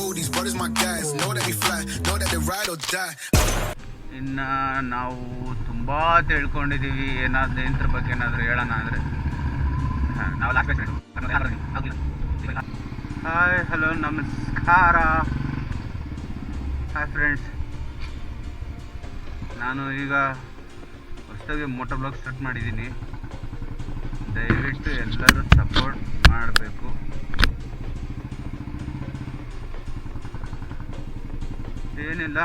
these brothers my guys. Know that we fly, know that they ride or die. ಇನ್ನು ನಾವು ತುಂಬ ತಿಳ್ಕೊಂಡಿದ್ದೀವಿ. ಏನಾದರೂ ಇದ್ರ ಬಗ್ಗೆ ಏನಾದರೂ ಹೇಳೋಣ ಅಂದರೆ ನಾವು ಲಾಸ್ಟ್ ಹಾಯ್ ಹಲೋ ನಮಸ್ಕಾರ. ಹಾಯ್ ಫ್ರೆಂಡ್ಸ್, ನಾನು ಈಗ ಹೊಸದಾಗಿ ಮೋಟೋ ಬ್ಲಾಗ್ ಸ್ಟಾರ್ಟ್ ಮಾಡಿದ್ದೀನಿ. ದಯವಿಟ್ಟು ಎಲ್ಲರೂ ಸಪೋರ್ಟ್ ಮಾಡಬೇಕು. ಏನಿಲ್ಲ,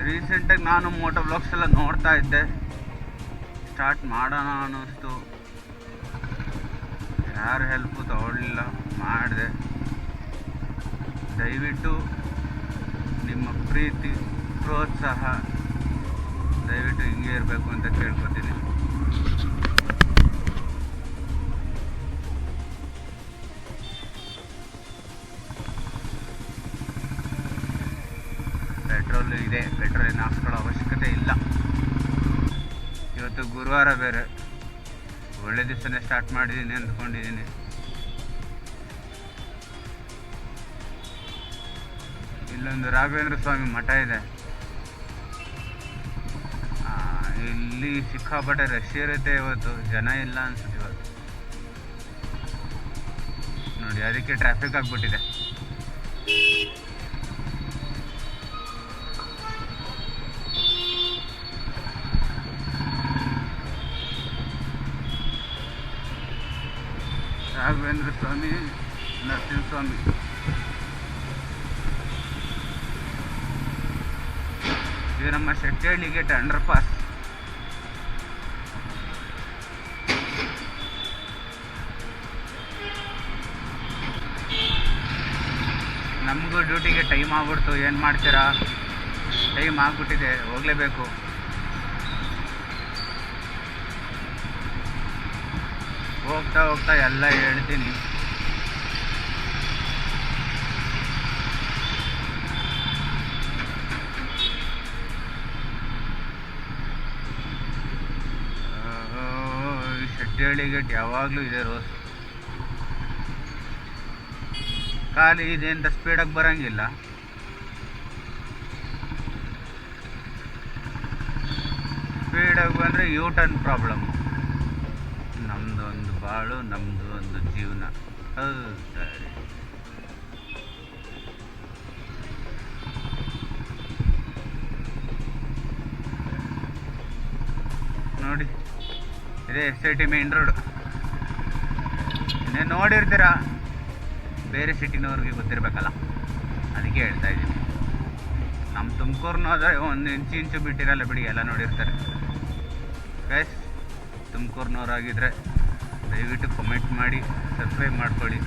ರೀಸೆಂಟಾಗಿ ನಾನು ಮೋಟೋ ಬ್ಲಾಗ್ಸ್ ಎಲ್ಲ ನೋಡ್ತಾ ಇದ್ದೆ. ಸ್ಟಾರ್ಟ್ ಮಾಡೋಣ ಅನ್ನಿಸ್ತು, ಯಾರ ಹೆಲ್ಪು ತಗೊಳ್ಳಿಲ್ಲ, ಮಾಡಿದೆ. ದಯವಿಟ್ಟು ನಿಮ್ಮ ಪ್ರೀತಿ ಪ್ರೋತ್ಸಾಹ ದಯವಿಟ್ಟು ಹಿಂಗೆ ಇರಬೇಕು ಅಂತ ಕೇಳ್ಕೊತೀನಿ. ಪೆಟ್ರೋಲ್ ಇದೆ, ಪೆಟ್ರೋಲಿನ ಹಾಕ್ಸ್ಕೊಳ್ಳೋ ಅವಶ್ಯಕತೆ ಇಲ್ಲ. ಇವತ್ತು ಗುರುವಾರ ಬೇರೆ, ಒಳ್ಳೆ ದಿವಸನೇ ಸ್ಟಾರ್ಟ್ ಮಾಡಿದ್ದೀನಿ ಅಂದ್ಕೊಂಡಿದ್ದೀನಿ. ಇಲ್ಲೊಂದು ರಾಘವೇಂದ್ರ ಸ್ವಾಮಿ ಮಠ ಇದೆ, ಇಲ್ಲಿ ಸಿಕ್ಕಾಪಟ್ಟೆ ರಶ್ ಇರುತ್ತೆ. ಇವತ್ತು ಜನ ಇಲ್ಲ ಅನ್ಸುತ್ತೆ ಇವತ್ತು ನೋಡಿ, ಅದಕ್ಕೆ ಟ್ರಾಫಿಕ್ ಆಗಿಬಿಟ್ಟಿದೆ. ರಾಘವೇಂದ್ರ ಸ್ವಾಮಿ, ನರಸಿಂಹಸ್ವಾಮಿ, ಇದು ನಮ್ಮ ಶೆಟ್ಟಿಹಳ್ಳಿ ಗೇಟ್ ಅಂಡರ್ ಪಾಸ್. ನಮಗೂ ಡ್ಯೂಟಿಗೆ ಟೈಮ್ ಆಗ್ಬಿಡ್ತು, ಏನು ಮಾಡ್ತೀರಾ, ಟೈಮ್ ಆಗ್ಬಿಟ್ಟಿದೆ, ಹೋಗಲೇಬೇಕು. ಹೋಗ್ತಾ ಹೋಗ್ತಾ ಎಲ್ಲ ಹೇಳ್ತೀನಿ. ಶೆಟ್ಟಿಹಳ್ಳಿ ಗೇಟ್ ಯಾವಾಗಲೂ ಇದೆ ರೋಸ್, ಖಾಲಿ ಇದೆ ಅಂತ ಸ್ಪೀಡಾಗಿ ಬರೋಂಗಿಲ್ಲ. ಸ್ಪೀಡಾಗಿ ಬಂದರೆ ಯೂ ಟರ್ನ್ ಪ್ರಾಬ್ಲಮ್. ನಮ್ಮದು ಒಂದು ಬಾಳು, ನಮ್ಮದು ಒಂದು ಜೀವನ. ಹೌದು ಸರಿ. ನೋಡಿ, ಇದೇ SIT ಮೇನ್ ರೋಡ್. ಇನ್ನೇ ನೋಡಿರ್ತೀರಾ, ಬೇರೆ ಸಿಟಿನವ್ರಿಗೆ ಗೊತ್ತಿರಬೇಕಲ್ಲ, ಅದಕ್ಕೆ ಹೇಳ್ತಾ ಇದ್ದೀನಿ. ನಮ್ಮ ತುಮಕೂರ್ನ ಹೋದರೆ ಒಂದು ಇಂಚು ಬಿಟ್ಟಿರಲ್ಲ ಬಿಡಿ, ಎಲ್ಲ ನೋಡಿರ್ತಾರೆ. ಗೈಸ್, ತುಮಕೂರ್ನವ್ರಾಗಿದ್ದರೆ ದಯವಿಟ್ಟು ಕಮೆಂಟ್ ಮಾಡಿ, ಸಬ್ಸ್ಕ್ರೈಬ್ ಮಾಡ್ಕೊಳ್ಳಿ.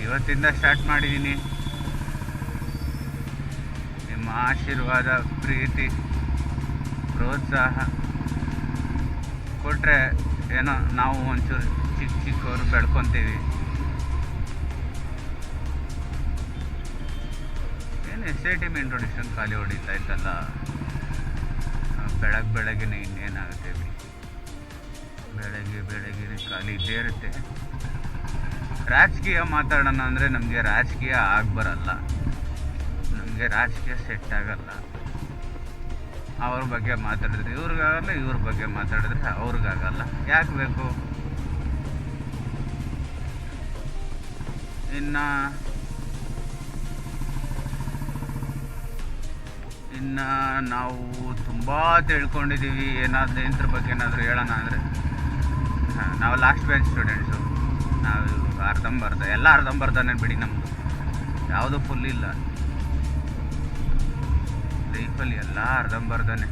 ಇವತ್ತಿಂದ ಸ್ಟಾರ್ಟ್ ಮಾಡಿದ್ದೀನಿ. ನಿಮ್ಮ ಆಶೀರ್ವಾದ, ಪ್ರೀತಿ, ಪ್ರೋತ್ಸಾಹ ಕೊಟ್ಟರೆ ಏನೋ ನಾವು ಒಂಚೂರು ಚಿಕ್ಕವರು ಬೆಳ್ಕೊತೀವಿ. ಏನು SIT ಮೇನ್ ರೋಡ್ ಇಷ್ಟೊಂದು ಖಾಲಿ ಹೊಡಿತಾ ಇತ್ತಲ್ಲ, ಬೆಳಗ್ಗೆನೇ ಇನ್ನೇನಾಗುತ್ತೆ ಬಿಡಿ, ಬೆಳಗ್ಗೆ ಖಾಲಿ ಇದ್ದೇ ಇರುತ್ತೆ. ರಾಜಕೀಯ ಮಾತಾಡೋಣ ಅಂದರೆ ನಮಗೆ ರಾಜಕೀಯ ಬರಲ್ಲ, ನಮಗೆ ರಾಜಕೀಯ ಸೆಟ್ ಆಗಲ್ಲ. ಅವ್ರ ಬಗ್ಗೆ ಮಾತಾಡಿದ್ರೆ ಇವ್ರಿಗಾಗಲ್ಲ, ಇವ್ರ ಬಗ್ಗೆ ಮಾತಾಡಿದ್ರೆ ಅವ್ರಿಗಾಗಲ್ಲ. ಯಾಕೆ ಬೇಕು? ಇನ್ನು ನಾವು ತುಂಬ ತಿಳ್ಕೊಂಡಿದ್ದೀವಿ. ಏನಾದರೂ ಇದ್ರ ಬಗ್ಗೆ ಏನಾದರೂ ಹೇಳೋಣ ಅಂದರೆ ನಾವು ಲಾಸ್ಟ್ ಬೆಂಚ್ ಸ್ಟೂಡೆಂಟ್ಸು, ನಾವು ಅರ್ಧಂಬರ್ಧ ಎಲ್ಲ ಅರ್ಧಂಬರ್ಧನೇ ಬಿಡಿ, ನಮ್ಮದು ಯಾವುದೂ ಫುಲ್ ಇಲ್ಲ ಲೈಫಲ್ಲಿ, ಎಲ್ಲ ಅರ್ಧಂಬರ್ಧನೇ.